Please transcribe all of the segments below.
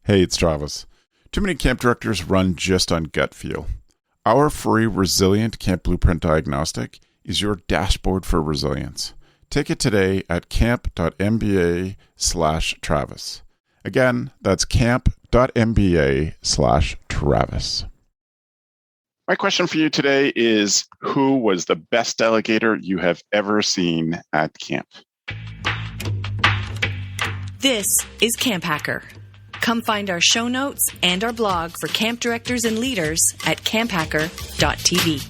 Hey, it's Travis. Too many camp directors run just on gut feel. Our free Resilient Camp Blueprint Diagnostic is your dashboard for resilience. Take it today at camp.mba/Travis. Again, that's camp.mba/Travis. My question for you today is, who was the best delegator you have ever seen at camp? This is CampHacker. Come find our show notes and our blog for camp directors and leaders at camphacker.tv.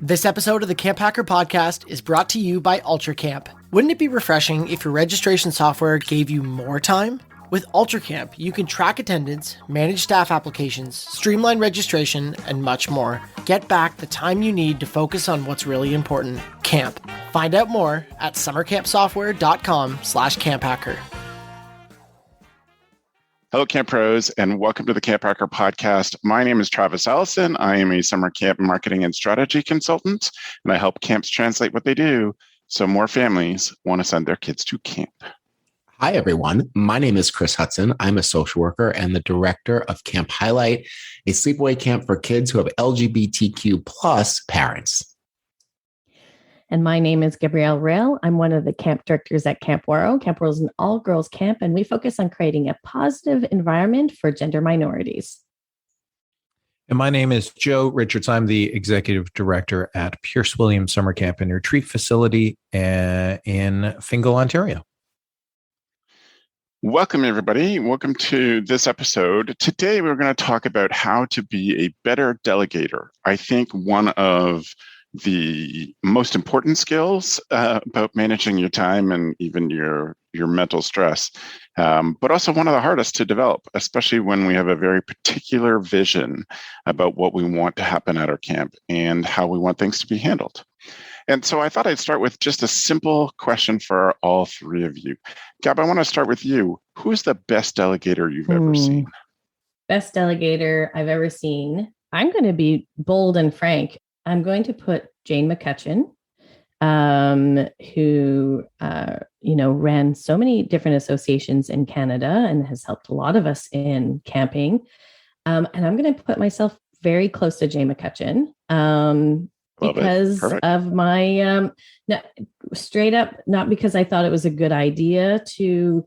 This episode of the CampHacker podcast is brought to you by UltraCamp. Wouldn't it be refreshing if your registration software gave you more time? With UltraCamp, you can track attendance, manage staff applications, streamline registration, and much more. Get back the time you need to focus on what's really important, camp. Find out more at summercampsoftware.com/camphacker. Hello, Camp Pros, and welcome to the CampHacker podcast. My name is Travis Allison. I am a summer camp marketing and strategy consultant, and I help camps translate what they do so more families want to send their kids to camp. Hi, everyone. My name is Chris Hudson. I'm a social worker and the director of Camp Highlight, a sleepaway camp for kids who have LGBTQ plus parents. And my name is Gabrielle Rail. I'm one of the camp directors at Camp Waro. Camp Waro is an all-girls camp, and we focus on creating a positive environment for gender minorities. And my name is Joe Richards. I'm the executive director at Pierce Williams Summer Camp and Retreat Facility in Fingal, Ontario. Welcome, everybody. Welcome to this episode. Today, we're going to talk about how to be a better delegator. I think one of the most important skills about managing your time and even your mental stress, but also one of the hardest to develop, especially when we have a very particular vision about what we want to happen at our camp and how we want things to be handled. And so I thought I'd start with just a simple question for all three of you. Gab, I want to start with you. Who is the best delegator you've ever seen? Best delegator I've ever seen. I'm going to be bold and frank. I'm going to put Jane McCutcheon, who ran so many different associations in Canada and has helped a lot of us in camping. And I'm going to put myself very close to Jane McCutcheon. Because of my, straight up, not because I thought it was a good idea to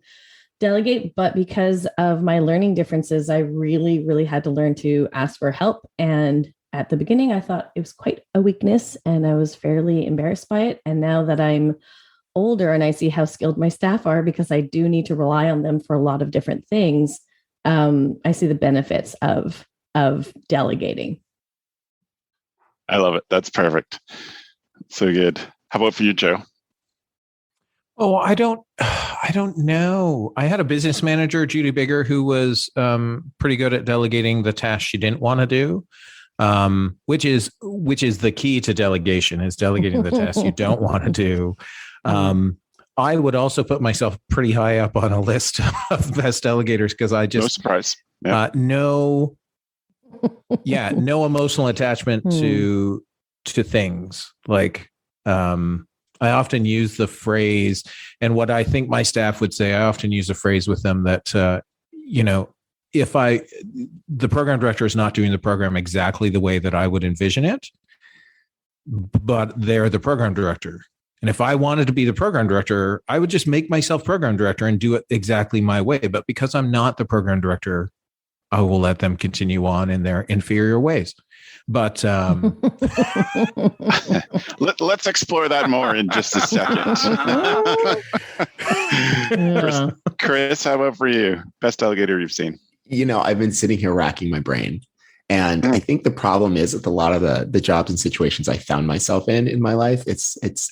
delegate, but because of my learning differences, I really, really had to learn to ask for help. And at the beginning, I thought it was quite a weakness and I was fairly embarrassed by it. And now that I'm older and I see how skilled my staff are, because I do need to rely on them for a lot of different things, I see the benefits of delegating. I love it. That's perfect. So good. How about for you, Joe? Oh, I don't know. I had a business manager, Judy Bigger, who was pretty good at delegating the tasks she didn't want to do, which is the key to delegation, is delegating the tasks you don't want to do. I would also put myself pretty high up on a list of best delegators because I just no surprise. No emotional attachment to things. Like I often use the phrase, and what I think my staff would say, I often use a phrase with them that if the program director is not doing the program exactly the way that I would envision it, but they're the program director. And if I wanted to be the program director, I would just make myself program director and do it exactly my way. But because I'm not the program director, I will let them continue on in their inferior ways. But let's explore that more in just a second. Chris, how about for you? Best delegator you've seen? I've been sitting here racking my brain. And I think the problem is with a lot of the jobs and situations I found myself in my life, it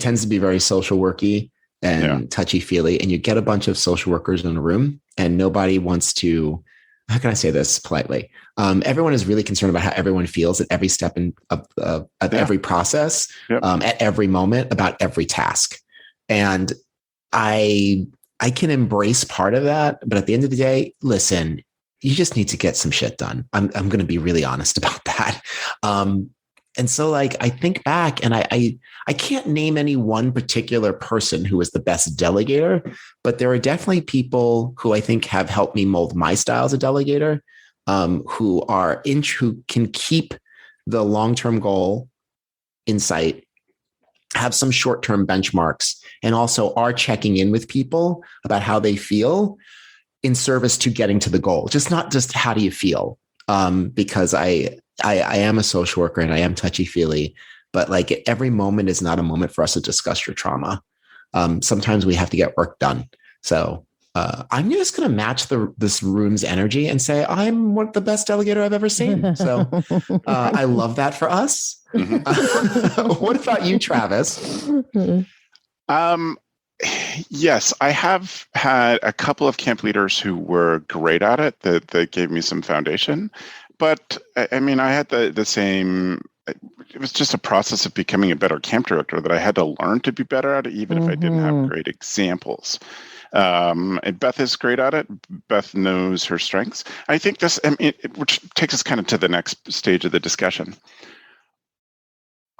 tends to be very social worky and touchy-feely. And you get a bunch of social workers in a room and nobody wants to, how can I say this politely? Everyone is really concerned about how everyone feels at every step of every process, at every moment, about every task. And I can embrace part of that, but at the end of the day, listen, you just need to get some shit done. I'm going to be really honest about that. And so like, I think back and I can't name any one particular person who was the best delegator, but there are definitely people who I think have helped me mold my style as a delegator, who can keep the long-term goal in sight, have some short-term benchmarks, and also are checking in with people about how they feel in service to getting to the goal. Not just how do you feel? Because I am a social worker and I am touchy-feely, but like every moment is not a moment for us to discuss your trauma. Sometimes we have to get work done. So I'm just going to match this room's energy and say I'm the best delegator I've ever seen. So I love that for us. Mm-hmm. What about you, Travis? Yes, I have had a couple of camp leaders who were great at it that gave me some foundation. But I mean, I had the same, it was just a process of becoming a better camp director that I had to learn to be better at it, even if I didn't have great examples. And Beth is great at it. Beth knows her strengths. I think this, which takes us kind of to the next stage of the discussion.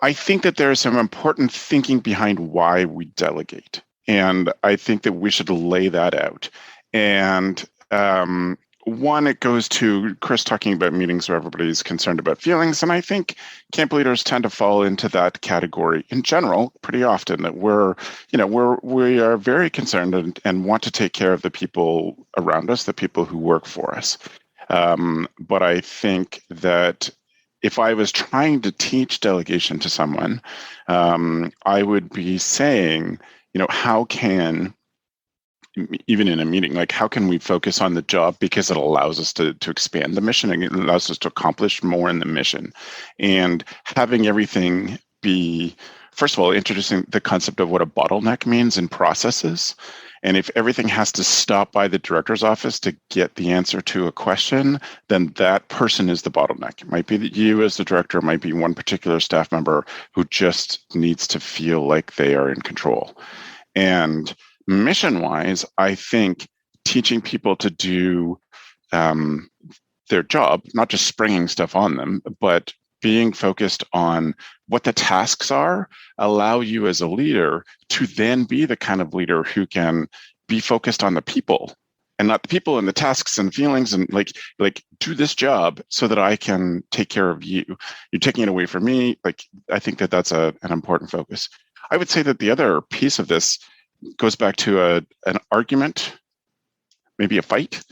I think that there is some important thinking behind why we delegate. And I think that we should lay that out. And one, it goes to Chris talking about meetings where everybody's concerned about feelings. And I think camp leaders tend to fall into that category in general pretty often, that we are very concerned and want to take care of the people around us, the people who work for us. But I think that if I was trying to teach delegation to someone, I would be saying, how can, even in a meeting, like how can we focus on the job because it allows us to expand the mission and it allows us to accomplish more in the mission. And having everything be, first of all, introducing the concept of what a bottleneck means in processes. And if everything has to stop by the director's office to get the answer to a question, then that person is the bottleneck. It might be that you as the director, it might be one particular staff member who just needs to feel like they are in control. And mission-wise, I think teaching people to do their job, not just springing stuff on them, but being focused on what the tasks are, allow you as a leader to then be the kind of leader who can be focused on the people and not the people and the tasks and feelings and like do this job so that I can take care of you. You're taking it away from me. Like, I think that that's an important focus. I would say that the other piece of this goes back to an argument, maybe a fight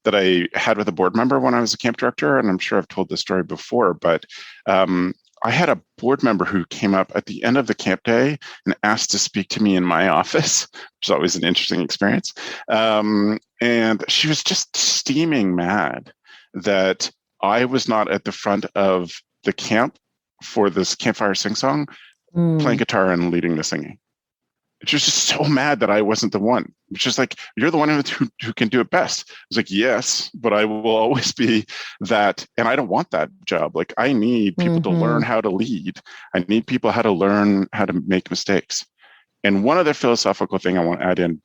that I had with a board member when I was a camp director. And I'm sure I've told this story before, but I had a board member who came up at the end of the camp day and asked to speak to me in my office, which is always an interesting experience. And she was just steaming mad that I was not at the front of the camp for this campfire sing-song, playing guitar and leading the singing. She was just so mad that I wasn't the one. It's just like, you're the one who can do it best. I was like, yes, but I will always be that. And I don't want that job. Like, I need people to learn how to lead. I need people how to learn how to make mistakes. And one other philosophical thing I want to add in,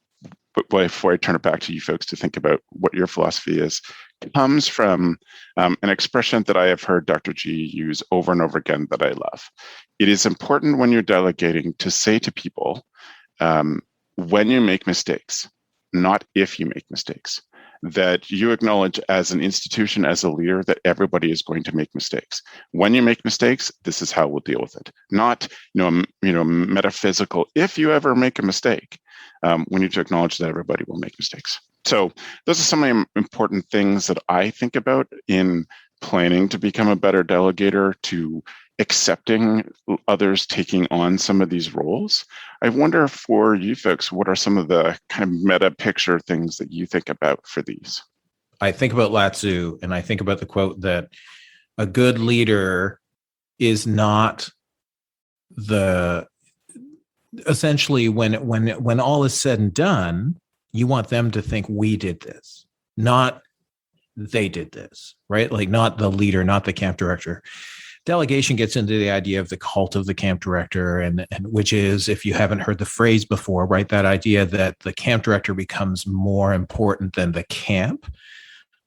but before I turn it back to you folks to think about what your philosophy is, comes from an expression that I have heard Dr. G use over and over again that I love. It is important when you're delegating to say to people, when you make mistakes, not if you make mistakes, that you acknowledge as an institution, as a leader, that everybody is going to make mistakes. When you make mistakes, this is how we'll deal with it. Not, metaphysical. If you ever make a mistake, we need to acknowledge that everybody will make mistakes. So those are some of the important things that I think about in planning to become a better delegator, to accepting others taking on some of these roles. I wonder for you folks, what are some of the kind of meta picture things that you think about for these? I think about Lao Tzu, and I think about the quote that a good leader is not essentially when all is said and done, you want them to think we did this, not they did this, right? Like, not the leader, not the camp director. Delegation gets into the idea of the cult of the camp director, and which is, if you haven't heard the phrase before, right, that idea that the camp director becomes more important than the camp.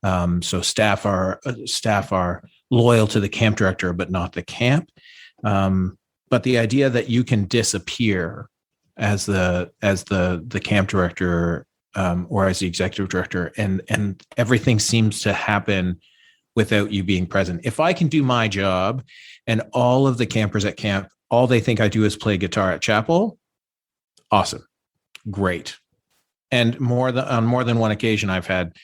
So staff are loyal to the camp director, but not the camp. But the idea that you can disappear as the camp director or as the executive director, and everything seems to happen without you being present. If I can do my job and all of the campers at camp, all they think I do is play guitar at chapel, awesome, great. And on more than one occasion, I've had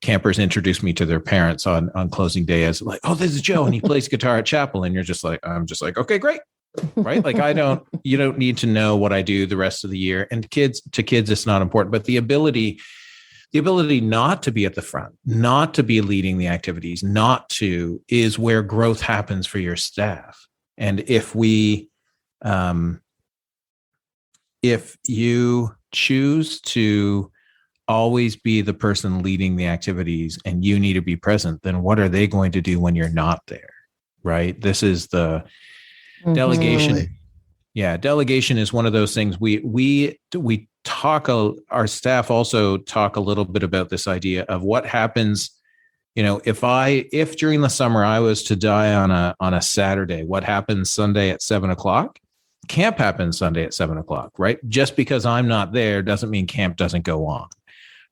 campers introduce me to their parents on closing day as like, oh, this is Joe and he plays guitar at chapel. And I'm just like, okay, great. Right. Like you don't need to know what I do the rest of the year. And to kids, it's not important, but the ability not to be at the front, not to be leading the activities, is where growth happens for your staff. And if you choose to always be the person leading the activities and you need to be present, then what are they going to do when you're not there? Right. This is the delegation. Yeah. Delegation is one of those things we talk, our staff also talk a little bit about this idea of what happens. If during the summer I was to die on a Saturday, what happens Sunday at 7:00? Camp happens Sunday at 7:00, right? Just because I'm not there doesn't mean camp doesn't go on,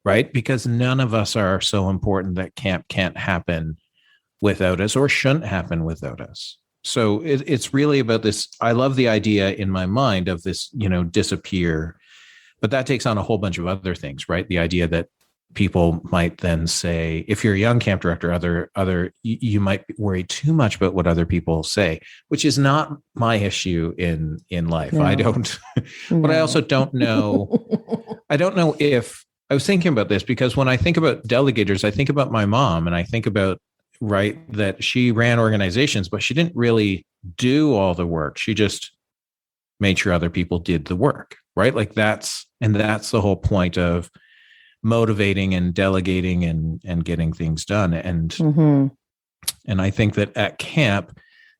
right? Because none of us are so important that camp can't happen without us or shouldn't happen without us. So it's really about this. I love the idea in my mind of this, disappear, but that takes on a whole bunch of other things, right? The idea that people might then say, if you're a young camp director, you might worry too much about what other people say, which is not my issue in life. No. I don't, but I also don't know. I don't know if I was thinking about this because when I think about delegators, I think about my mom and I think about, right, that she ran organizations, but she didn't really do all the work. She just made sure other people did the work, right? Like that's the whole point of motivating and delegating and getting things done. And I think that at camp,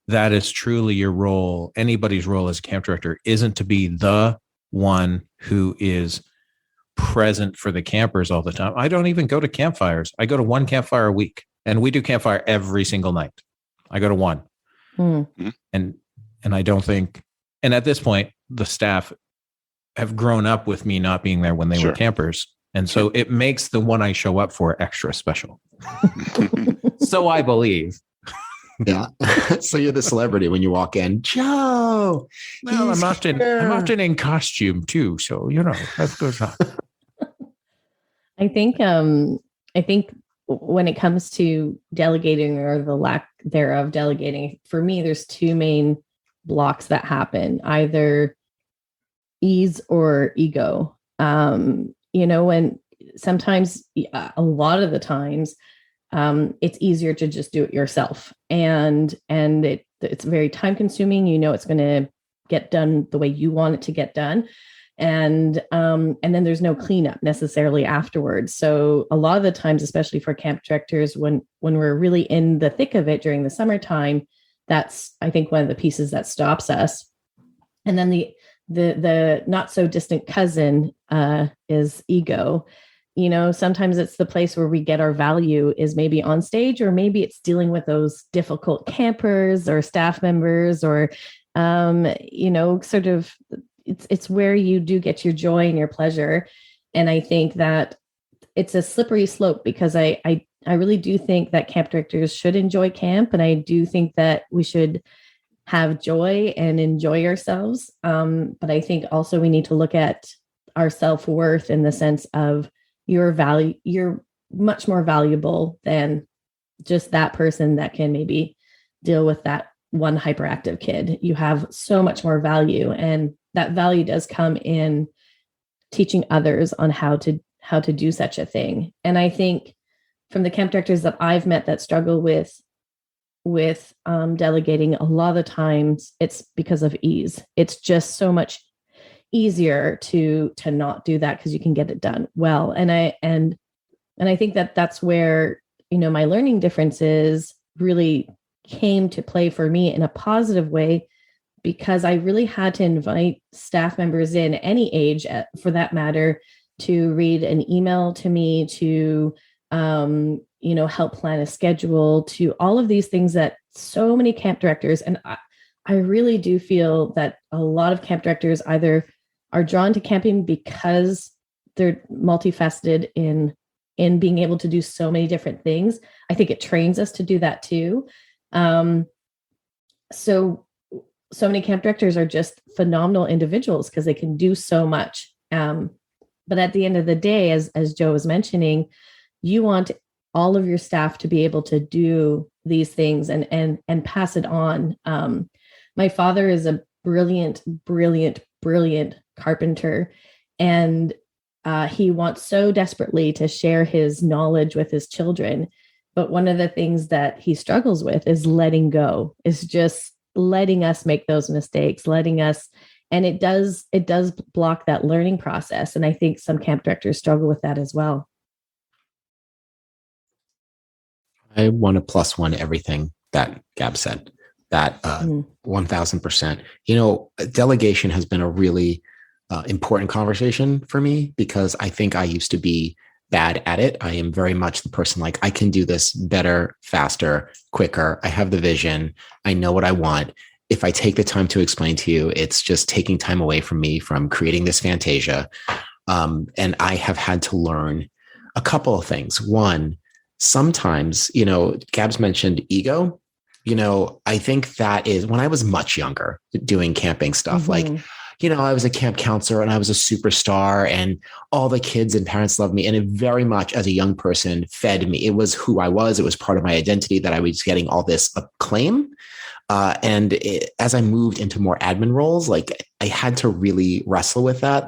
that is truly your role. Anybody's role as a camp director isn't to be the one who is present for the campers all the time. I don't even go to campfires. I go to one campfire a week. And we do campfire every single night. I go to one. And I don't think, and at this point, the staff have grown up with me not being there when they were campers. And so it makes the one I show up for extra special. So I believe. Yeah. So you're the celebrity when you walk in. Joe. Well, I'm often in costume too. So, that goes on. I think when it comes to delegating or the lack thereof delegating, for me, there's two main blocks that happen, either ease or ego. When sometimes, a lot of the times, it's easier to just do it yourself. And it's very time consuming. It's going to get done the way you want it to get done. And then there's no cleanup necessarily afterwards. So a lot of the times, especially for camp directors, when we're really in the thick of it during the summertime, that's, I think, one of the pieces that stops us. And then the not so distant cousin is ego. Sometimes it's the place where we get our value is maybe on stage, or maybe it's dealing with those difficult campers or staff members, or sort of. It's where you do get your joy and your pleasure. And I think that it's a slippery slope because I really do think that camp directors should enjoy camp. And I do think that we should have joy and enjoy ourselves. But I think also we need to look at our self-worth in the sense of your value. You're much more valuable than just that person that can maybe deal with that one hyperactive kid. You have so much more value, and that value does come in teaching others on how to do such a thing. And I think from the camp directors that I've met that struggle with delegating, a lot of the times it's because of ease. It's just so much easier to not do that because you can get it done well. And I think that's where my learning differences really came to play for me in a positive way, because I really had to invite staff members in any age, for that matter, to read an email to me, to help plan a schedule, to all of these things that so many camp directors, and I really do feel that a lot of camp directors either are drawn to camping because they're multifaceted in being able to do so many different things. I think it trains us to do that too. So many camp directors are just phenomenal individuals because they can do so much. But at the end of the day, as Joe was mentioning, you want all of your staff to be able to do these things and pass it on. My father is a brilliant carpenter, and he wants so desperately to share his knowledge with his children. But one of the things that he struggles with is letting go, is just letting us make those mistakes, and it does block that learning process. And I think some camp directors struggle with that as well. I want to plus one everything that Gabz said. That 1000%. Delegation has been a really important conversation for me because I think I used to be bad at it. I am very much the person like, I can do this better, faster, quicker. I have the vision. I know what I want. If I take the time to explain to you, it's just taking time away from me from creating this fantasia. And I have had to learn a couple of things. One, sometimes, Gabz mentioned ego. I think that is when I was much younger doing camping stuff, I was a camp counselor and I was a superstar and all the kids and parents loved me. And it very much as a young person fed me. It was who I was. It was part of my identity that I was getting all this acclaim. As I moved into more admin roles, I had to really wrestle with that.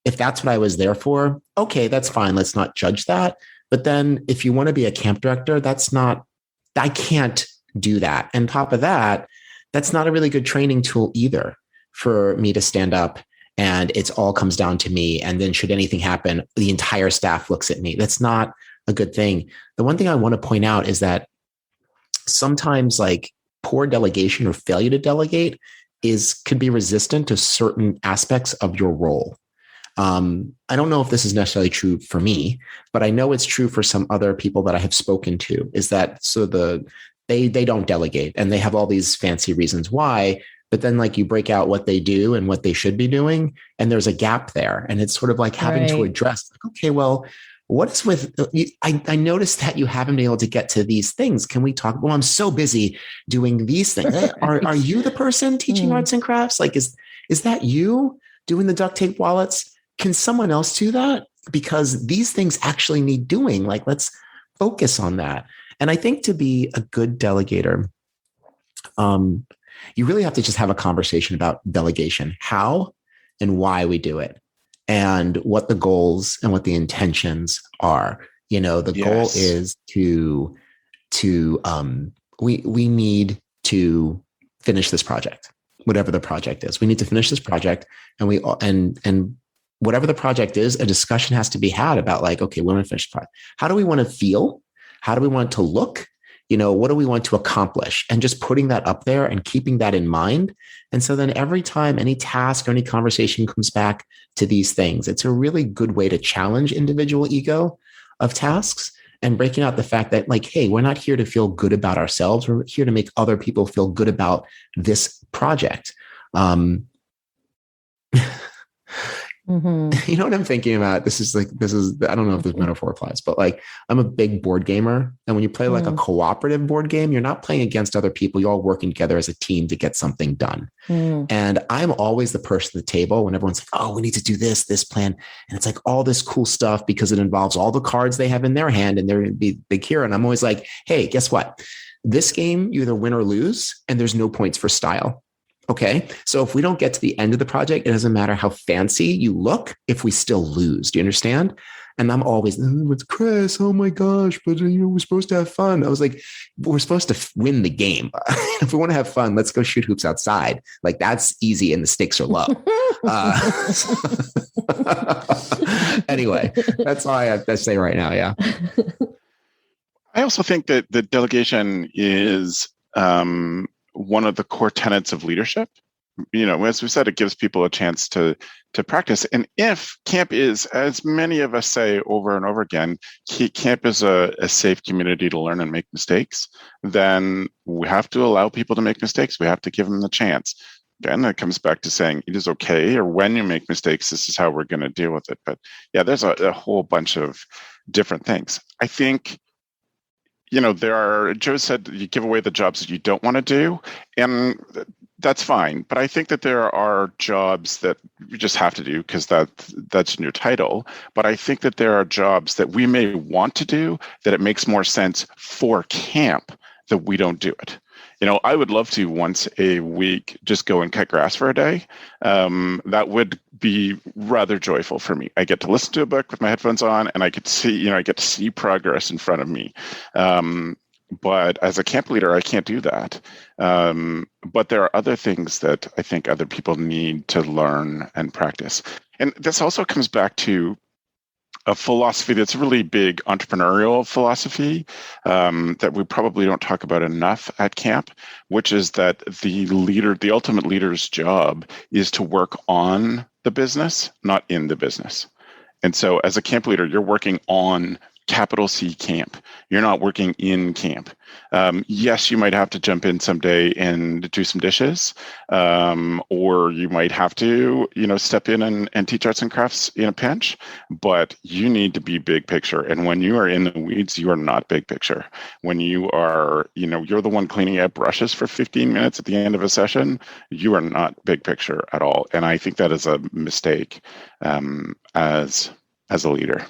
If that's what I was there for, okay, that's fine. Let's not judge that. But then if you want to be a camp director, I can't do that. And top of that, that's not a really good training tool either for me to stand up and it's all comes down to me. And then should anything happen, the entire staff looks at me. That's not a good thing. The one thing I want to point out is that sometimes poor delegation or failure to delegate can be resistant to certain aspects of your role. I don't know if this is necessarily true for me, but I know it's true for some other people that I have spoken to, is that they don't delegate and they have all these fancy reasons why, but then you break out what they do and what they should be doing. And there's a gap there. And it's sort of having to address, okay, well, what is with, I noticed that you haven't been able to get to these things. Can we talk? Well, I'm so busy doing these things. Are you the person teaching arts and crafts? Is that you doing the duct tape wallets? Can someone else do that? Because these things actually need doing. Let's focus on that. And I think to be a good delegator, you really have to just have a conversation about delegation, how and why we do it, and what the goals and what the intentions are. The goal is we need to finish this project, whatever the project is. We need to finish this project, and whatever the project is, a discussion has to be had about okay, we want to finish the project. How do we want to feel? How do we want it to look? What do we want to accomplish? And just putting that up there and keeping that in mind. And so then every time any task or any conversation comes back to these things, it's a really good way to challenge individual ego of tasks and breaking out the fact that hey, we're not here to feel good about ourselves. We're here to make other people feel good about this project. You know what I'm thinking about? This is I don't know if this metaphor applies, but I'm a big board gamer. And when you play a cooperative board game, you're not playing against other people. You're all working together as a team to get something done. And I'm always the person at the table when everyone's oh, we need to do this plan. And it's all this cool stuff because it involves all the cards they have in their hand and they're going to be big hero. And I'm always hey, guess what? This game, you either win or lose, and there's no points for style. Okay. So if we don't get to the end of the project, it doesn't matter how fancy you look if we still lose. Do you understand? And I'm always, it's Chris. Oh my gosh. But we're supposed to have fun. I was we're supposed to win the game. If we want to have fun, let's go shoot hoops outside. That's easy and the stakes are low. Anyway, that's all I have to say right now. Yeah. I also think that the delegation is, one of the core tenets of leadership. as we said, it gives people a chance to practice. And if camp is, as many of us say over and over again, camp is a safe community to learn and make mistakes, then we have to allow people to make mistakes. We have to give them the chance. Again, that comes back to saying it is okay, or when you make mistakes, this is how we're going to deal with it. But yeah, there's a whole bunch of different things. I think, Joe said you give away the jobs that you don't want to do, and that's fine. But I think that there are jobs that you just have to do because that's in your title. But I think that there are jobs that we may want to do that it makes more sense for camp that we don't do it. I would love to once a week just go and cut grass for a day. That would be rather joyful for me. I get to listen to a book with my headphones on, and I get to see progress in front of me. But as a camp leader, I can't do that. But there are other things that I think other people need to learn and practice. And this also comes back to a philosophy that's a really big entrepreneurial philosophy that we probably don't talk about enough at camp, which is that the ultimate leader's job is to work on the business, not in the business. And so as a camp leader, you're working on capital C camp. You're not working in camp. Yes, you might have to jump in someday and do some dishes, or you might have to, step in and teach arts and crafts in a pinch, but you need to be big picture. And when you are in the weeds, you are not big picture. When you are, you're the one cleaning out brushes for 15 minutes at the end of a session, you are not big picture at all. And I think that is a mistake as a leader.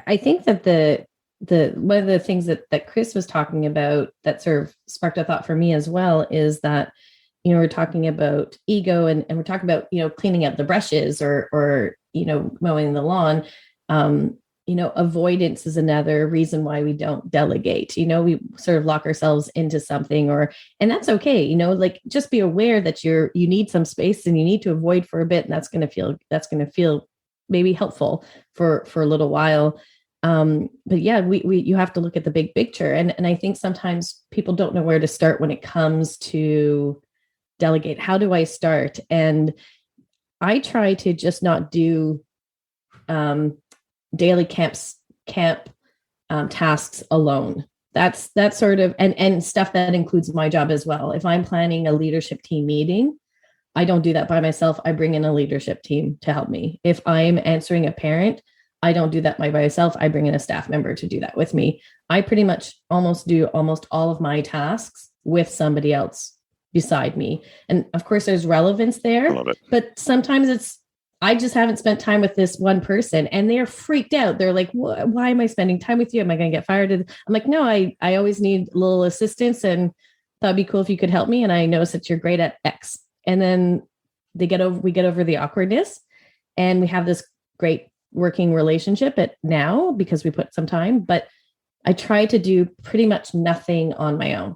I think that the one of the things that Chris was talking about that sort of sparked a thought for me as well is that, we're talking about ego and we're talking about, cleaning up the brushes or mowing the lawn. Avoidance is another reason why we don't delegate. We sort of lock ourselves into something and that's okay. Just be aware that you need some space and you need to avoid for a bit. And that's going to feel maybe helpful for a little while. But yeah, you have to look at the big picture. And I think sometimes people don't know where to start when it comes to delegate. How do I start? And I try to just not do daily camp tasks alone. That's sort of, and stuff that includes my job as well. If I'm planning a leadership team meeting, I don't do that by myself. I bring in a leadership team to help me. If I'm answering a parent, I don't do that by myself. I bring in a staff member to do that with me. I pretty much do almost all of my tasks with somebody else beside me. And of course there's relevance there, but sometimes I just haven't spent time with this one person and they're freaked out. They're like, why am I spending time with you? Am I going to get fired? I'm like, no, I always need a little assistance and that'd be cool if you could help me. And I notice that you're great at X. And then we get over the awkwardness and we have this great working relationship now because we put some time, but I try to do pretty much nothing on my own.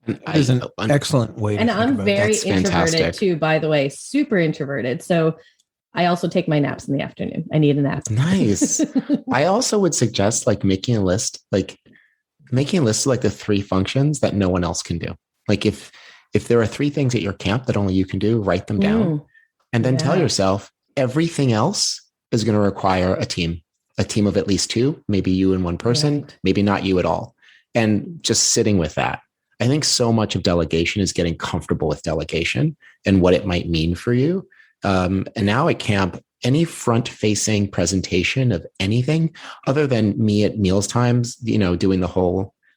That is an excellent way. And I'm very introverted too, by the way, super introverted. So I also take my naps in the afternoon. I need a nap. Nice. I also would suggest making a list of the 3 functions that no one else can do. Like if there are 3 things at your camp that only you can do, write them down and then tell yourself everything else is going to require a team of at least 2, maybe you and one person, maybe not you at all. And just sitting with that. I think so much of delegation is getting comfortable with delegation and what it might mean for you. And now at camp, any front-facing presentation of anything other than me at meals times, doing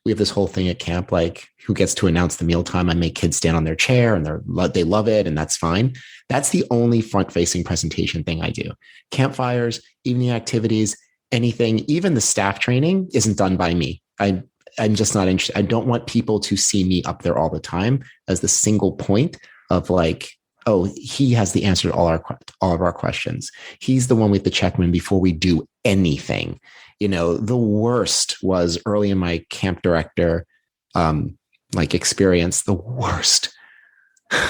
we have this whole thing at camp, like who gets to announce the mealtime. I make kids stand on their chair and they love it. And that's fine. That's the only front-facing presentation thing I do. Campfires, evening activities, anything, even the staff training isn't done by me. I'm just not interested. I don't want people to see me up there all the time as the single point of he has the answer to all of our questions. He's the one we have to check in before we do anything. The worst was early in my camp director, experience, the worst.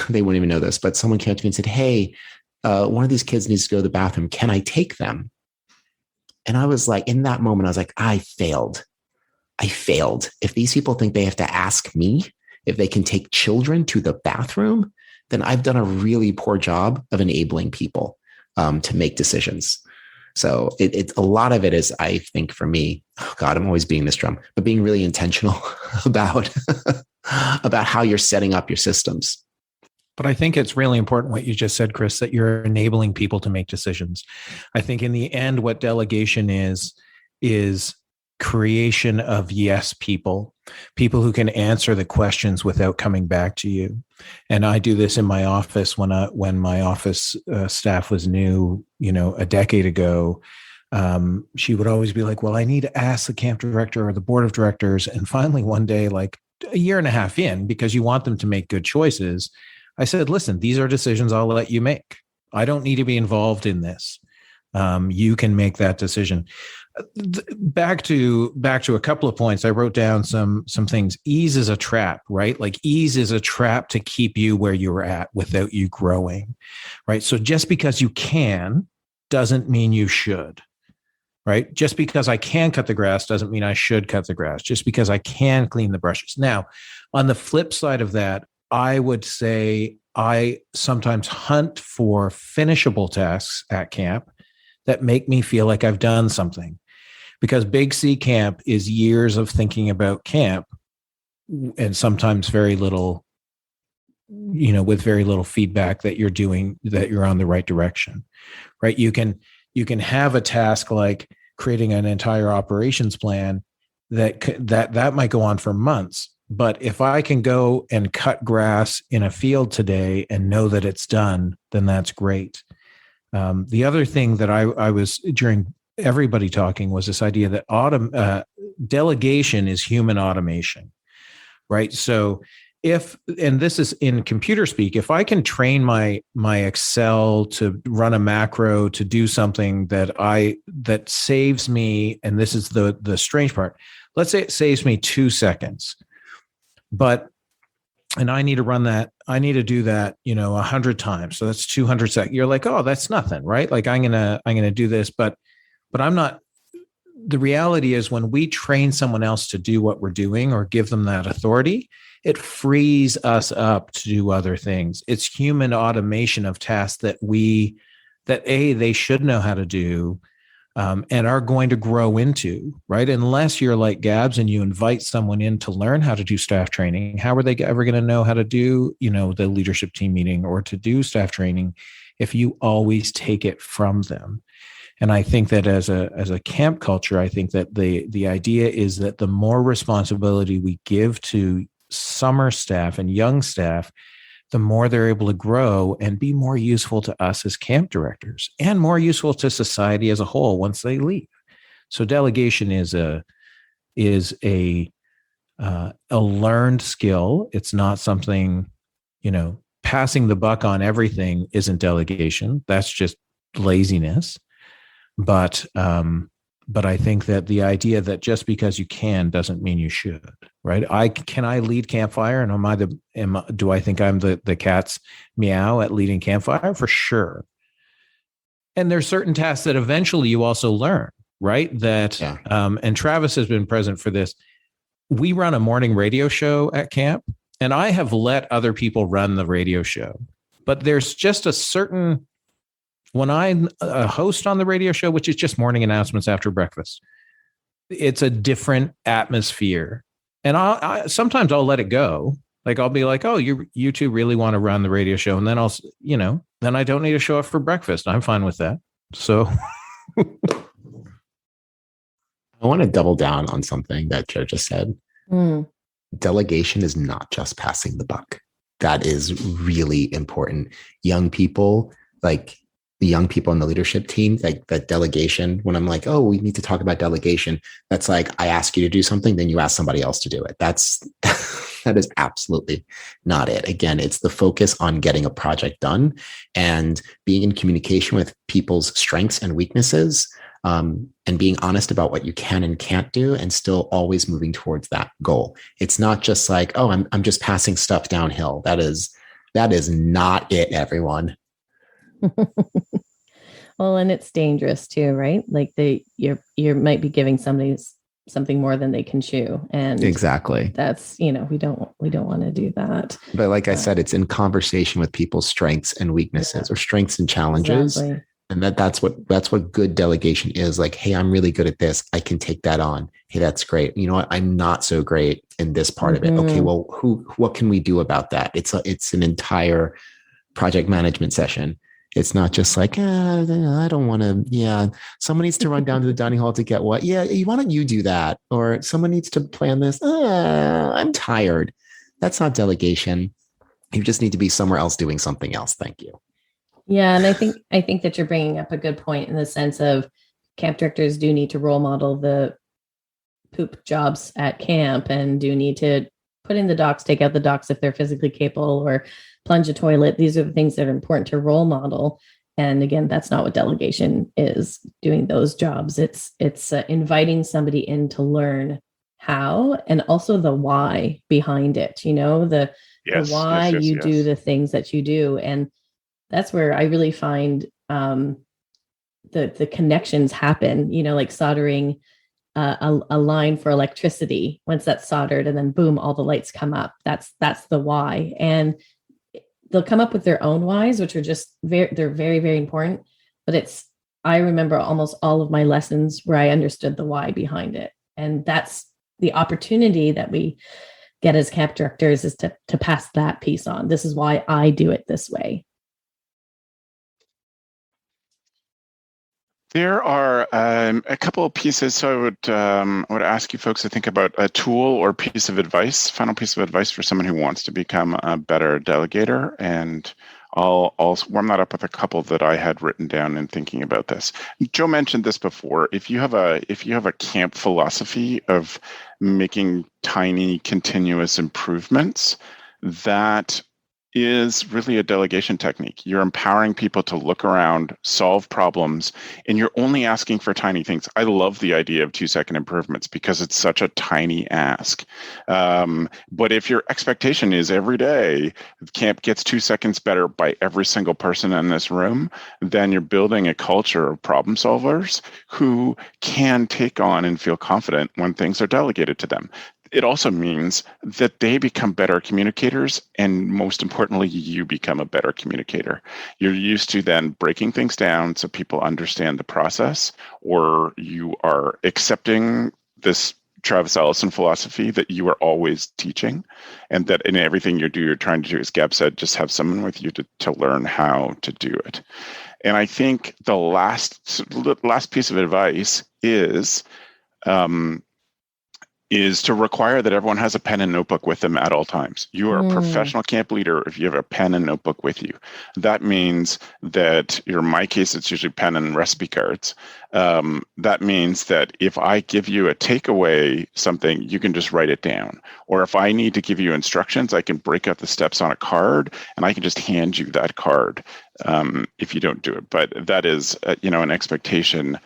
They wouldn't even know this, but someone came to me and said, hey, one of these kids needs to go to the bathroom. Can I take them? And I was like, in that moment, I was like, I failed. If these people think they have to ask me if they can take children to the bathroom, then I've done a really poor job of enabling people to make decisions. So it's a lot of it is, I think for me, oh God, I'm always beating this drum, but being really intentional about, about how you're setting up your systems. But I think it's really important what you just said, Chris, that you're enabling people to make decisions. I think in the end, what delegation is creation of yes people who can answer the questions without coming back to you. And I do this in my office when my office staff was new, a decade ago. She would always be like, well, I need to ask the camp director or the board of directors. And finally, one day, like a year and a half in, because you want them to make good choices, I said, listen, these are decisions I'll let you make. I don't need to be involved in this. You can make that decision. Back to a couple of points. I wrote down some things. Ease is a trap, right? Like ease is a trap to keep you where you're at without you growing, right? So just because you can doesn't mean you should, right? Just because I can cut the grass doesn't mean I should cut the grass. Just because I can clean the brushes. Now, on the flip side of that, I would say I sometimes hunt for finishable tasks at camp that make me feel like I've done something. Because Big C camp is years of thinking about camp and sometimes very little, with very little feedback that you're on the right direction, right? You can have a task like creating an entire operations plan that might go on for months. But if I can go and cut grass in a field today and know that it's done, then that's great. The other thing that I was during everybody talking was this idea that delegation is human automation, right? So and this is in computer speak, if I can train my Excel to run a macro to do something that saves me, and this is the strange part, let's say it saves me 2 seconds, and I need to run that. I need to do that, 100 times. So that's 200 seconds. You're like, oh, that's nothing, right? Like I'm gonna do this, but I'm not. The reality is when we train someone else to do what we're doing or give them that authority, it frees us up to do other things. It's human automation of tasks that they should know how to do, and are going to grow into, right? Unless you're like Gabz and you invite someone in to learn how to do staff training, how are they ever going to know how to do, the leadership team meeting or to do staff training if you always take it from them? And I think that as a camp culture, I think that the idea is that the more responsibility we give to summer staff and young staff, the more they're able to grow and be more useful to us as camp directors and more useful to society as a whole once they leave. So delegation is a learned skill. It's not something, passing the buck on everything isn't delegation. That's just laziness. But I think that the idea that just because you can doesn't mean you should, right? Can I lead campfire, and do I think I'm the cat's meow at leading campfire? For sure. And there's certain tasks that eventually you also learn, right? And Travis has been present for this. We run a morning radio show at camp, and I have let other people run the radio show, but there's just a certain. When I'm a host on the radio show, which is just morning announcements after breakfast, it's a different atmosphere. And sometimes I'll let it go. Like I'll be like, oh, you two really want to run the radio show. And then then I don't need to show up for breakfast. I'm fine with that. So I want to double down on something that Joe just said. Delegation is not just passing the buck. That is really important. Young people, like the young people in the leadership team, like that delegation, when I'm like, oh, we need to talk about delegation, that's like, I ask you to do something, then you ask somebody else to do it. That is absolutely not it. Again, it's the focus on getting a project done and being in communication with people's strengths and weaknesses, and being honest about what you can and can't do, and still always moving towards that goal. It's not just like, oh, I'm just passing stuff downhill. That is not it, everyone. Well, and it's dangerous too, right? Like you might be giving somebody something more than they can chew. And exactly. That's, we don't want to do that. But like I said, it's in conversation with people's strengths and weaknesses, or strengths and challenges. Exactly. And that's what good delegation is. Like, hey, I'm really good at this. I can take that on. Hey, that's great. You know what? I'm not so great in this part of it. Okay, well, what can we do about that? It's an entire project management session. It's not just like, I don't want to, someone needs to run down to the dining hall to get what? Yeah, why don't you do that? Or someone needs to plan this. I'm tired. That's not delegation. You just need to be somewhere else doing something else. Thank you. Yeah. And I think that you're bringing up a good point in the sense of camp directors do need to role model the poop jobs at camp, and do need to put in the docs, take out the docs if they're physically capable, or plunge a toilet. These are the things that are important to role model. And again, that's not what delegation is, doing those jobs. It's inviting somebody in to learn how, and also the why behind it, the why you do the things that you do. And that's where I really find the connections happen, like soldering a line for electricity. Once that's soldered, and then boom, all the lights come up. That's the why. And they'll come up with their own whys, which are they're very, very important. But I remember almost all of my lessons where I understood the why behind it. And that's the opportunity that we get as camp directors, is to pass that piece on. This is why I do it this way. There are a couple of pieces. So I would ask you folks to think about a tool or piece of advice, final piece of advice for someone who wants to become a better delegator. And I'll warm that up with a couple that I had written down in thinking about this. Joe mentioned this before. If you have a camp philosophy of making tiny continuous improvements, that is really a delegation technique. You're empowering people to look around, solve problems, and you're only asking for tiny things. I love the idea of 2-second improvements because it's such a tiny ask. But if your expectation is every day camp gets 2 seconds better by every single person in this room, then you're building a culture of problem solvers who can take on and feel confident when things are delegated to them. It also means that they become better communicators, and most importantly, you become a better communicator. You're used to then breaking things down so people understand the process, or you are accepting this Travis Allison philosophy that you are always teaching, and that in everything you do, you're trying to do, as Gab said, just have someone with you to learn how to do it. And I think the last piece of advice is to require that everyone has a pen and notebook with them at all times. You are a professional camp leader if you have a pen and notebook with you. That means that, in my case, it's usually pen and recipe cards. That means that if I give you a takeaway something, you can just write it down. Or if I need to give you instructions, I can break out the steps on a card, and I can just hand you that card if you don't do it. But that is, an expectation.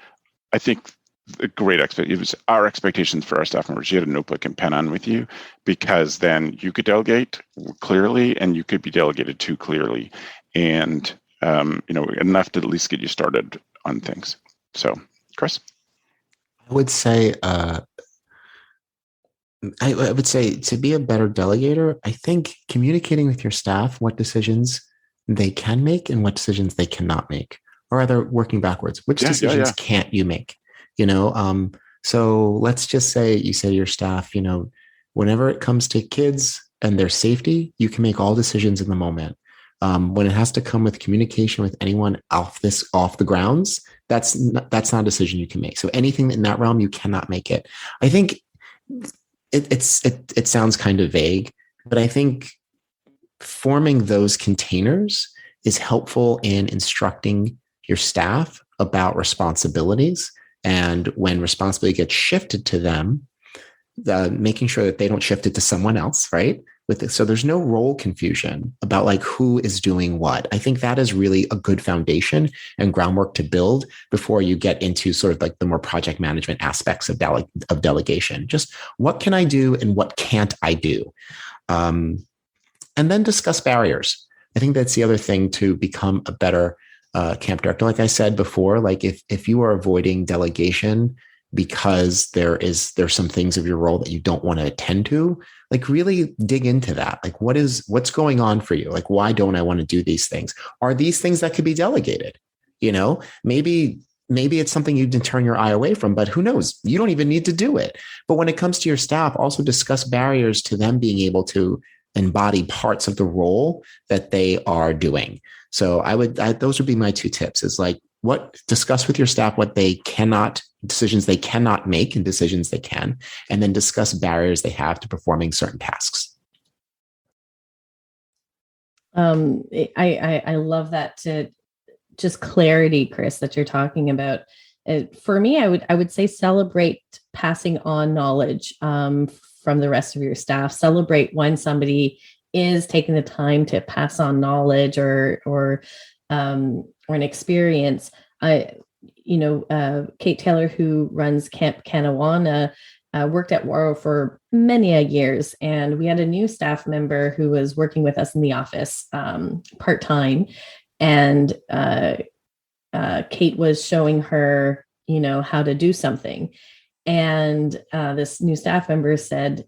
I think a great expectation. It was our expectations for our staff members. You had a notebook and pen on with you, because then you could delegate clearly, and you could be delegated to clearly, and enough to at least get you started on things. So, Chris, I would say to be a better delegator, I think communicating with your staff what decisions they can make and what decisions they cannot make, or rather working backwards. Which decisions can't you make? So let's just say you say to your staff, whenever it comes to kids and their safety, you can make all decisions in the moment. When it has to come with communication with anyone off the grounds, that's not a decision you can make. So anything in that realm, you cannot make it. I think it sounds kind of vague, but I think forming those containers is helpful in instructing your staff about responsibilities. And when responsibility gets shifted to them, making sure that they don't shift it to someone else, right? So there's no role confusion about like who is doing what. I think that is really a good foundation and groundwork to build before you get into sort of like the more project management aspects of delegation. Just what can I do and what can't I do? And then discuss barriers. I think that's the other thing to become a better camp director. Like I said before, like if you are avoiding delegation because there's some things of your role that you don't want to attend to, like really dig into that. Like what's going on for you? Like, why don't I want to do these things? Are these things that could be delegated? Maybe it's something you can turn your eye away from, but who knows? You don't even need to do it. But when it comes to your staff, also discuss barriers to them being able to embody parts of the role that they are doing. So those would be my 2 tips, is like, discuss with your staff what decisions they cannot make and decisions they can, and then discuss barriers they have to performing certain tasks. I love that, to just clarity, Chris, that you're talking about. For me, I would say celebrate passing on knowledge from the rest of your staff. Celebrate when somebody is taking the time to pass on knowledge or an experience. Kate Taylor, who runs Camp Kanawana, worked at Waro for many years, and we had a new staff member who was working with us in the office part-time, and Kate was showing her, how to do something, and this new staff member said,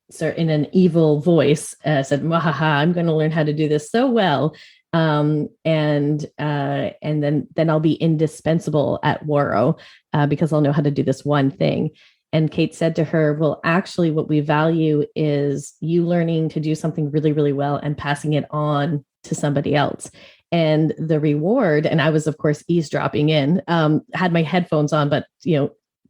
sir, in an evil voice, said, "Wahaha, I'm going to learn how to do this so well. And then I'll be indispensable at Waro because I'll know how to do this one thing." And Kate said to her, "Well, actually, what we value is you learning to do something really, really well and passing it on to somebody else." And the reward, and I was, of course, eavesdropping in, had my headphones on, but,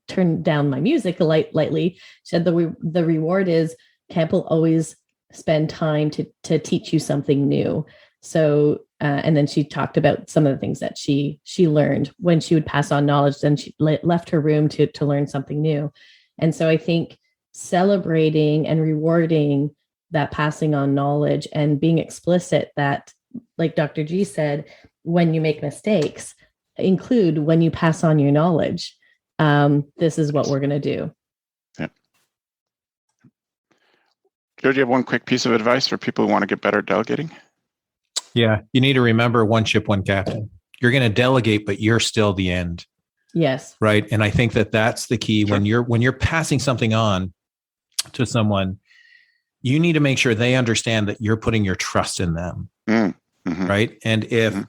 turned down my music lightly. Said the reward is camp will always spend time to teach you something new. So, and then she talked about some of the things that she learned when she would pass on knowledge. Then she left her room to learn something new. And so I think celebrating and rewarding that passing on knowledge and being explicit that, like Dr. G said, when you make mistakes, include when you pass on your knowledge. This is what we're going to do. Yeah. Joe, do you have one quick piece of advice for people who want to get better at delegating? Yeah, you need to remember one ship, one captain. You're going to delegate, but you're still the end. Yes. Right. And I think that's the key. Sure. When you're passing something on to someone, you need to make sure they understand that you're putting your trust in them. Mm-hmm. Right. And if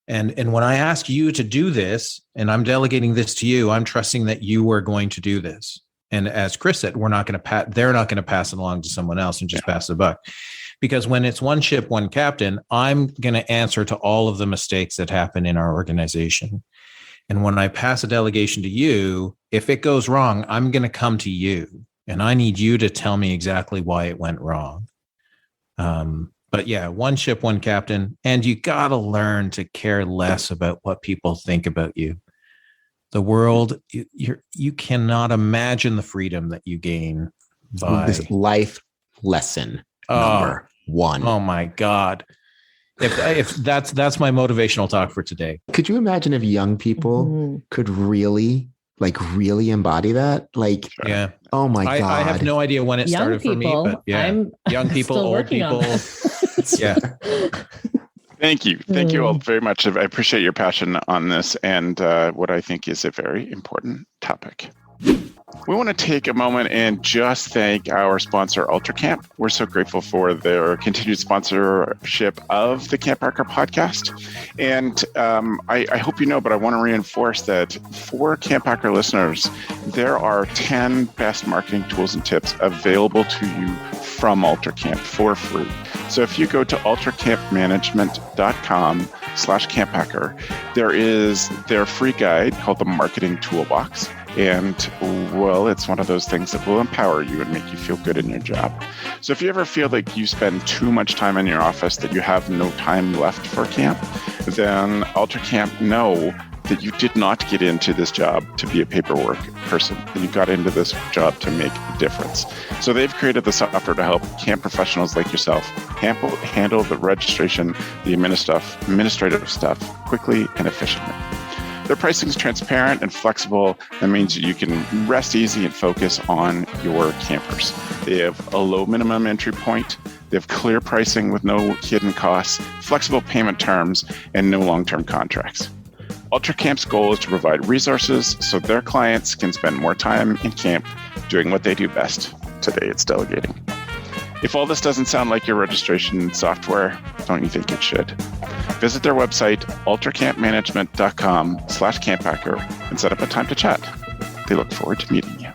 and when I ask you to do this and I'm delegating this to you, I'm trusting that you are going to do this. And as Chris said, they're not going to pass it along to someone else and just pass the buck. Because when it's one ship, one captain, I'm going to answer to all of the mistakes that happen in our organization. And when I pass a delegation to you, if it goes wrong, I'm going to come to you and I need you to tell me exactly why it went wrong. But yeah, one ship, one captain, and you got to learn to care less about what people think about you. The world, you cannot imagine the freedom that you gain by this life lesson number 1. Oh my God. If that's my motivational talk for today. Could you imagine if young people could really embody that? Like, yeah. Oh my God. I have no idea when it started for me, but yeah, young people, old people. Yeah. Thank you. Thank you all very much. I appreciate your passion on this and what I think is a very important topic. We want to take a moment and just thank our sponsor, UltraCamp. We're so grateful for their continued sponsorship of the CampHacker podcast. And I hope you know, but I want to reinforce that for CampHacker listeners, there are 10 best marketing tools and tips available to you from UltraCamp for free. So if you go to ultracampmanagement.com/CampHacker, there is their free guide called the Marketing Toolbox. And, well, it's one of those things that will empower you and make you feel good in your job. So if you ever feel like you spend too much time in your office, that you have no time left for camp, then UltraCamp know that you did not get into this job to be a paperwork person, and you got into this job to make a difference. So they've created the software to help camp professionals like yourself handle the registration, the administrative stuff quickly and efficiently. Their pricing is transparent and flexible. That means you can rest easy and focus on your campers. They have a low minimum entry point. They have clear pricing with no hidden costs, flexible payment terms, and no long-term contracts. UltraCamp's goal is to provide resources so their clients can spend more time in camp doing what they do best. Today, it's delegating. If all this doesn't sound like your registration software, don't you think it should? Visit their website, ultracampmanagement.com/CampHacker, and set up a time to chat. They look forward to meeting you.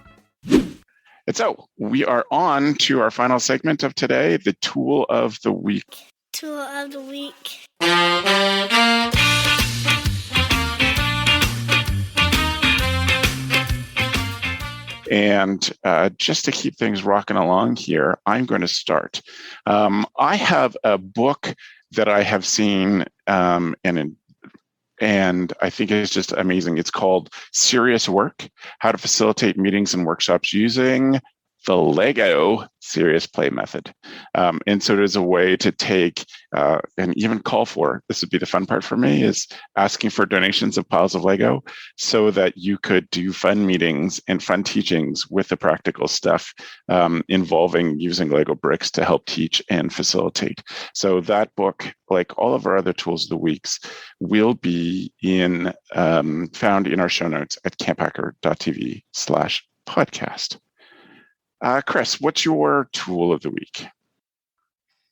And so we are on to our final segment of today, the tool of the week. Tool of the week. And just to keep things rocking along here, I'm going to start. I have a book that I have seen, and I think it's just amazing. It's called Serious Work: How to Facilitate Meetings and Workshops Using the Lego Serious Play Method. And so there's a way to take and even call for, this would be the fun part for me, is asking for donations of piles of Lego so that you could do fun meetings and fun teachings with the practical stuff involving using Lego bricks to help teach and facilitate. So that book, like all of our other tools of the weeks, will be found in our show notes at camphacker.tv/podcast. Chris, what's your tool of the week?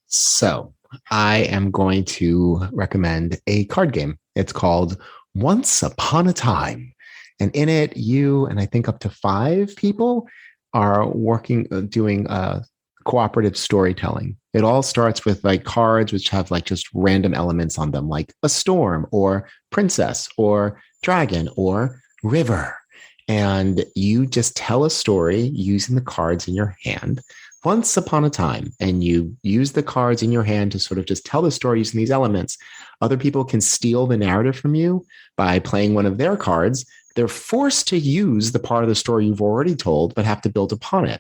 So I am going to recommend a card game. It's called Once Upon a Time. And in it, you and I think up to 5 people are doing cooperative storytelling. It all starts with like cards, which have like just random elements on them, like a storm or princess or dragon or river. And you just tell a story using the cards in your hand once upon a time. And you use the cards in your hand to sort of just tell the story using these elements. Other people can steal the narrative from you by playing one of their cards. They're forced to use the part of the story you've already told, but have to build upon it.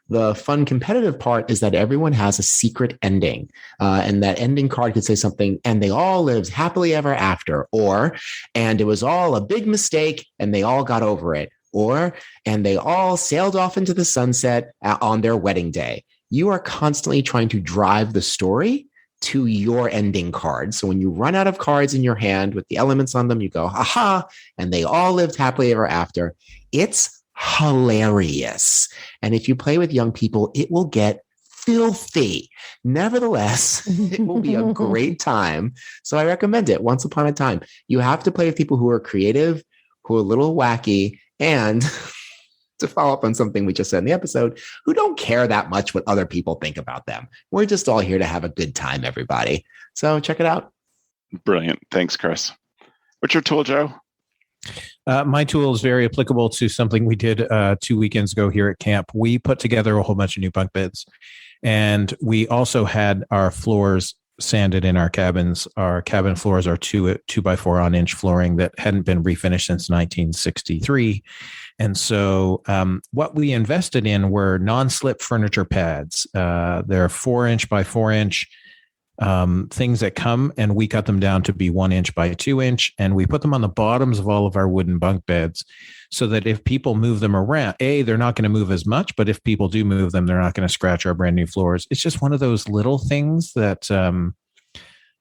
The fun competitive part is that everyone has a secret ending. And that ending card could say something, and they all lived happily ever after, or, and it was all a big mistake and they all got over it, or, and they all sailed off into the sunset on their wedding day. You are constantly trying to drive the story to your ending card. So when you run out of cards in your hand with the elements on them, you go, aha, and they all lived happily ever after. It's hilarious. And if you play with young people, it will get filthy. Nevertheless, it will be a great time. So I recommend it. Once Upon a Time. You have to play with people who are creative, who are a little wacky, and to follow up on something we just said in the episode, who don't care that much what other people think about them. We're just all here to have a good time, everybody. So check it out. Brilliant. Thanks, Chris. What's your tool, Joe? My tool is very applicable to something we did 2 weekends ago here at camp. We put together a whole bunch of new bunk beds, and we also had our floors sanded in our cabins. Our cabin floors are 2x4 on-inch flooring that hadn't been refinished since 1963. And so what we invested in were non-slip furniture pads. They're 4-inch by 4-inch things that come, and we cut them down to be 1-inch by 2-inch, and we put them on the bottoms of all of our wooden bunk beds so that if people move them around, they're not going to move as much, but if people do move them, they're not going to scratch our brand new floors. It's just one of those little things that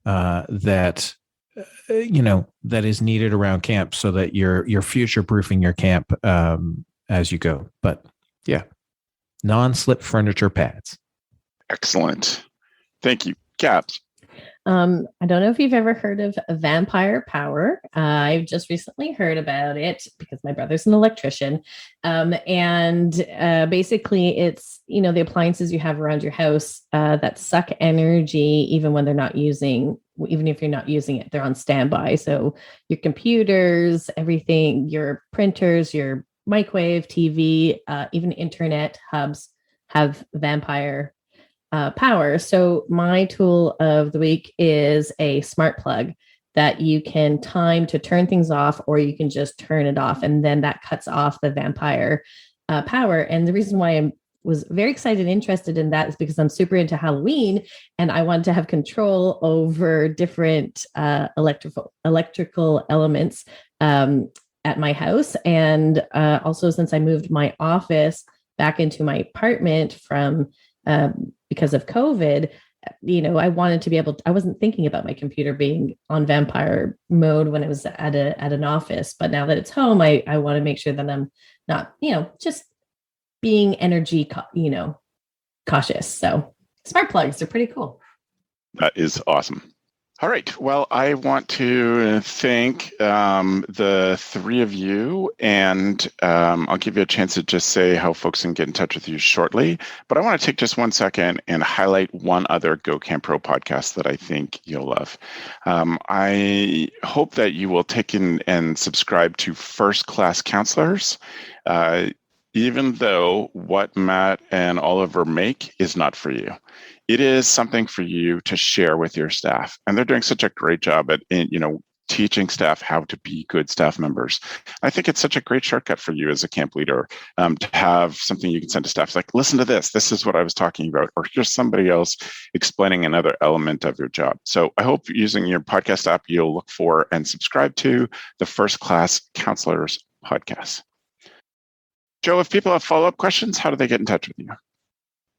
that is needed around camp so that you're future proofing your camp as you go. But yeah, non-slip furniture pads. Excellent. Thank you. Gabz. I don't know if you've ever heard of Vampire Power. I've just recently heard about it because my brother's an electrician. And basically it's, the appliances you have around your house that suck energy, even if you're not using it, they're on standby. So your computers, everything, your printers, your microwave, TV, even internet hubs have Vampire power. So my tool of the week is a smart plug that you can time to turn things off, or you can just turn it off, and then that cuts off the Vampire power. And the reason why I was very excited and interested in that is because I'm super into Halloween, and I want to have control over different electrical elements at my house. And also, since I moved my office back into my apartment from because of COVID, I wanted to be able to, I wasn't thinking about my computer being on vampire mode when it was at an office, but now that it's home, I want to make sure that I'm not, just being energy, cautious. So smart plugs, they're pretty cool. That is awesome. All right. Well, I want to thank the three of you, and I'll give you a chance to just say how folks can get in touch with you shortly. But I want to take just 1 second and highlight one other GoCamp Pro podcast that I think you'll love. I hope that you will take in and subscribe to First Class Counselors. Even though what Matt and Oliver make is not for you, it is something for you to share with your staff. And they're doing such a great job at, teaching staff how to be good staff members. I think it's such a great shortcut for you as a camp leader to have something you can send to staff. It's like, listen to this. This is what I was talking about. Or here's somebody else explaining another element of your job. So I hope using your podcast app, you'll look for and subscribe to the First Class Counselors podcast. Joe, if people have follow-up questions, how do they get in touch with you?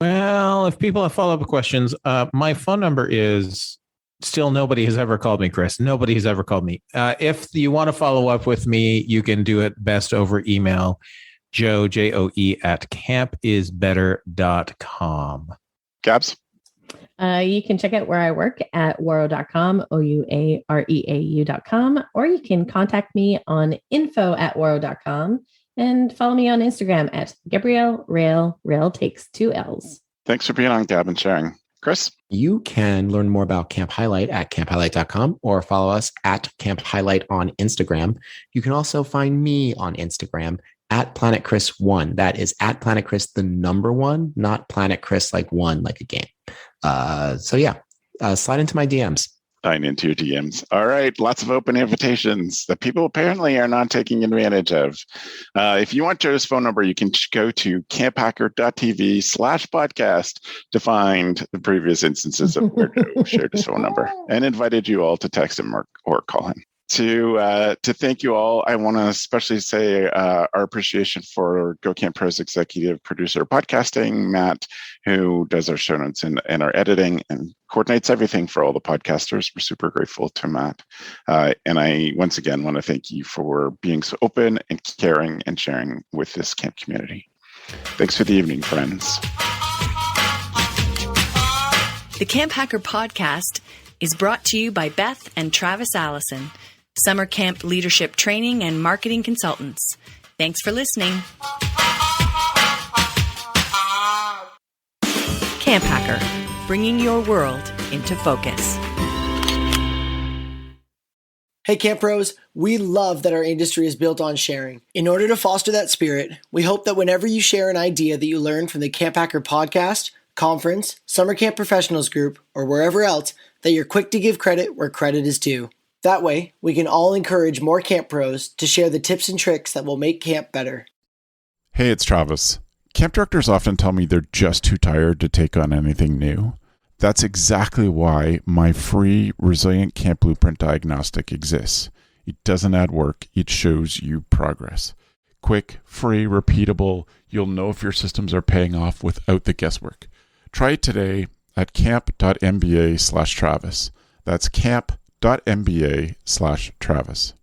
Well, if people have follow-up questions, my phone number is still nobody has ever called me, Chris. Nobody has ever called me. If you want to follow up with me, you can do it best over email, Joe, Joe, at campisbetter.com. Gabz? You can check out where I work at waro.com, ouareau.com, or you can contact me on info@waro.com. And follow me on Instagram at Gabrielle Rail. Rail takes 2 L's. Thanks for being on, Gab, and sharing. Chris? You can learn more about Camp Highlight at camphighlight.com or follow us at Camp Highlight on Instagram. You can also find me on Instagram at Planet Chris 1. That is at Planet Chris, the number 1, not Planet Chris like 1, like a game. Slide into my DMs. Sign into your DMs. All right. Lots of open invitations that people apparently are not taking advantage of. If you want Joe's phone number, you can go to camphacker.tv/podcast to find the previous instances of where Joe shared his phone number and invited you all to text him or call him. To thank you all, I want to especially say our appreciation for GoCamp Pro's executive producer of podcasting, Matt, who does our show notes and our editing and coordinates everything for all the podcasters. We're super grateful to Matt. And I, once again, want to thank you for being so open and caring and sharing with this camp community. Thanks for the evening, friends. The CampHacker podcast is brought to you by Beth and Travis Allison, summer camp leadership training and marketing consultants. Thanks for listening. CampHacker, bringing your world into focus. Hey Camp Pros, we love that our industry is built on sharing. In order to foster that spirit, we hope that whenever you share an idea that you learned from the CampHacker podcast, conference, summer camp professionals group, or wherever else, that you're quick to give credit where credit is due. That way, we can all encourage more camp pros to share the tips and tricks that will make camp better. Hey, it's Travis. Camp directors often tell me they're just too tired to take on anything new. That's exactly why my free Resilient Camp Blueprint Diagnostic exists. It doesn't add work, it shows you progress. Quick, free, repeatable, you'll know if your systems are paying off without the guesswork. Try it today at camp.mba/Travis. That's camp.mba/Travis.